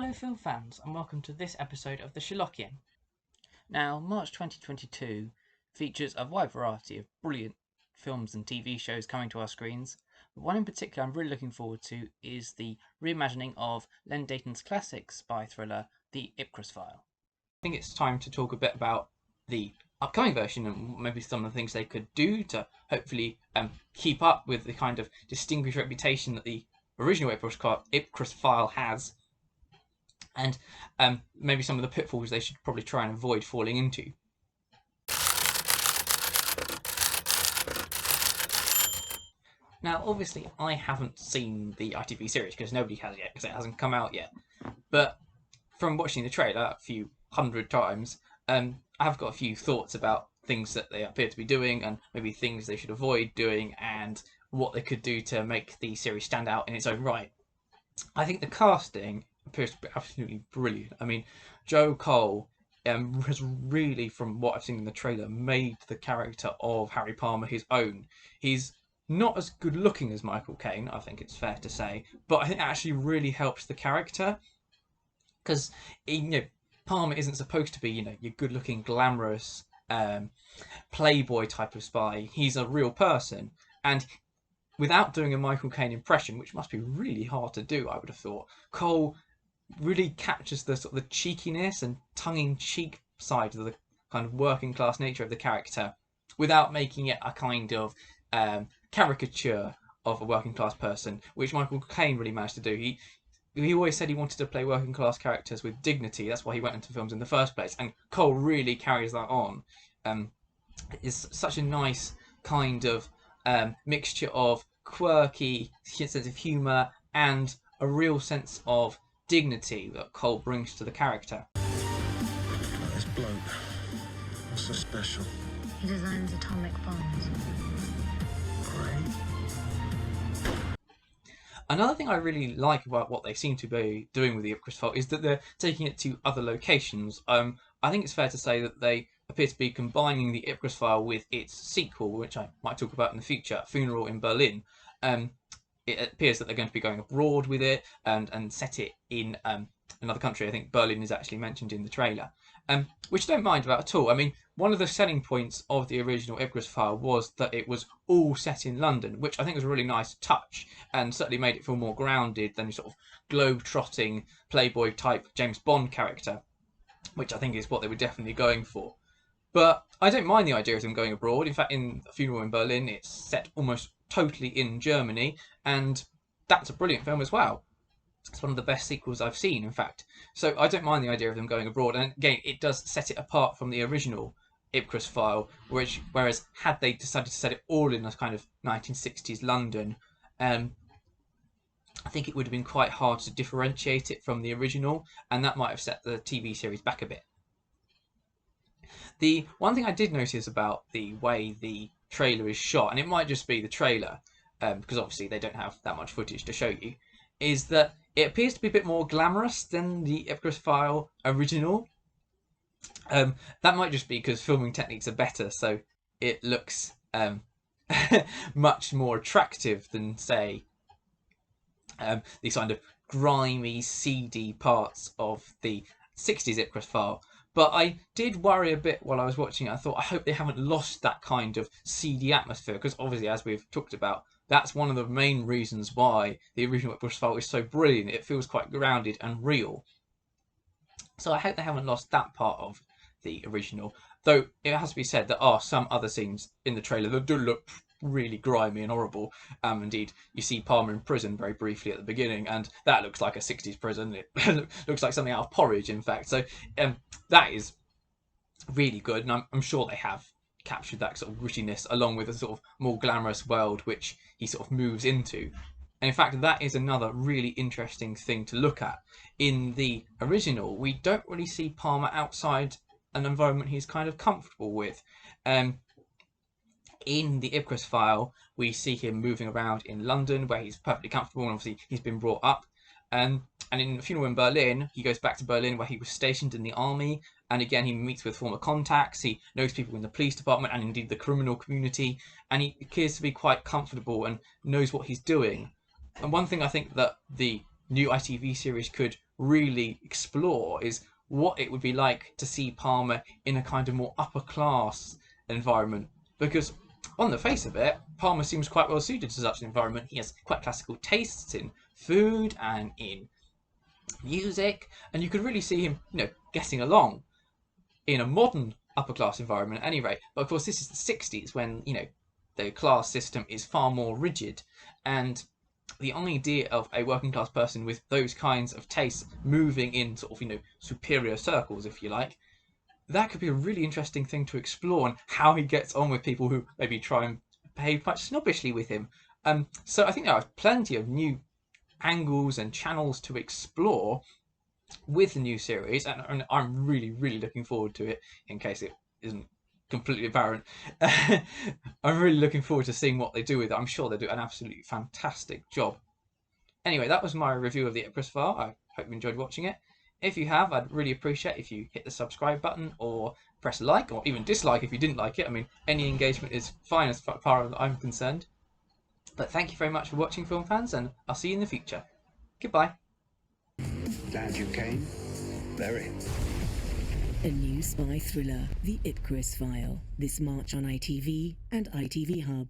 Hello film fans and welcome to this episode of the Sherlockian. Now, March 2022 features a wide variety of brilliant films and TV shows coming to our screens, but one in particular I'm really looking forward to is the reimagining of Len Deighton's classic spy thriller, The IPCRESS File. I think it's time to talk a bit about the upcoming version and maybe some of the things they could do to hopefully keep up with the kind of distinguished reputation that the original IPCRESS File has, and maybe some of the pitfalls they should probably try and avoid falling into. Now, obviously, I haven't seen the ITV series because nobody has yet, because it hasn't come out yet. But from watching the trailer a few hundred times, I have got a few thoughts about things that they appear to be doing, and maybe things they should avoid doing, and what they could do to make the series stand out in its own right. I think the casting appears to be absolutely brilliant. I mean, Joe Cole has really, from what I've seen in the trailer, made the character of Harry Palmer his own. He's not as good looking as Michael Caine, I think it's fair to say, but I think that actually really helps the character, because Palmer isn't supposed to be your good looking, glamorous playboy type of spy. He's a real person, and without doing a Michael Caine impression, which must be really hard to do, I would have thought, Cole really captures the sort of the cheekiness and tongue-in-cheek side of the kind of working class nature of the character, without making it a kind of caricature of a working class person, which Michael Caine really managed to do. He always said he wanted to play working class characters with dignity. That's why he went into films in the first place, and Cole really carries that on. It's such a nice kind of mixture of quirky sense of humour and a real sense of dignity that Cole brings to the character. This bloke, what's so special? He designs atomic bombs. Great. Another thing I really like about what they seem to be doing with the IPCRESS File is that they're taking it to other locations. I think it's fair to say that they appear to be combining the IPCRESS File with its sequel, which I might talk about in the future, Funeral in Berlin. It appears that they're going to be going abroad with it and set it in another country. I think Berlin is actually mentioned in the trailer, which I don't mind about at all. I mean, one of the selling points of the original IPCRESS File was that it was all set in London, which I think was a really nice touch and certainly made it feel more grounded than sort of globe-trotting playboy type James Bond character, which I think is what they were definitely going for. But I don't mind the idea of them going abroad. In fact, in Funeral in Berlin, it's set almost totally in Germany, and that's a brilliant film as well. It's one of the best sequels I've seen, in fact. So I don't mind the idea of them going abroad, and again, it does set it apart from the original IPCRESS File, whereas had they decided to set it all in a kind of 1960s London, I think it would have been quite hard to differentiate it from the original, and that might have set the TV series back a bit. The one thing I did notice about the way the trailer is shot, and it might just be the trailer, because obviously they don't have that much footage to show you, is that it appears to be a bit more glamorous than the IPCRESS File original. That might just be because filming techniques are better, so it looks much more attractive than, say, these kind of grimy, seedy parts of the 60s IPCRESS File. But I did worry a bit while I was watching it. I thought, I hope they haven't lost that kind of seedy atmosphere, because obviously, as we've talked about, that's one of the main reasons why the original IPCRESS File is so brilliant. It feels quite grounded and real. So I hope they haven't lost that part of the original. Though it has to be said, there are some other scenes in the trailer that do look really grimy and horrible. Indeed, you see Palmer in prison very briefly at the beginning, and that looks like a 60s prison. It looks like something out of Porridge, in fact. So that is really good, and I'm sure they have captured that sort of grittiness along with a sort of more glamorous world which he sort of moves into. And in fact, that is another really interesting thing to look at. In the original, we don't really see Palmer outside an environment he's kind of comfortable with. In the IPCRESS File, we see him moving around in London, where he's perfectly comfortable, and obviously he's been brought up. And in Funeral in Berlin, he goes back to Berlin, where he was stationed in the army, and again he meets with former contacts, he knows people in the police department and indeed the criminal community, and he appears to be quite comfortable and knows what he's doing. And one thing I think that the new ITV series could really explore is what it would be like to see Palmer in a kind of more upper class environment. Because on the face of it, Palmer seems quite well suited to such an environment. He has quite classical tastes in food and in music, and you could really see him, getting along in a modern upper class environment at any rate. But of course, this is the 60s when, the class system is far more rigid, and the idea of a working class person with those kinds of tastes moving in sort of, superior circles, if you like, that could be a really interesting thing to explore, and how he gets on with people who maybe try and behave quite snobbishly with him. So I think there are plenty of new angles and channels to explore with the new series, and I'm really, really looking forward to it, in case it isn't completely apparent. I'm really looking forward to seeing what they do with it. I'm sure they do an absolutely fantastic job. Anyway, that was my review of the IPCRESS File. I hope you enjoyed watching it. If you have, I'd really appreciate if you hit the subscribe button, or press like, or even dislike if you didn't like it. I mean, any engagement is fine as far as I'm concerned. But thank you very much for watching, film fans, and I'll see you in the future. Goodbye. Glad you came. Very. A new spy thriller, The IPCRESS File, this March on ITV and ITV Hub.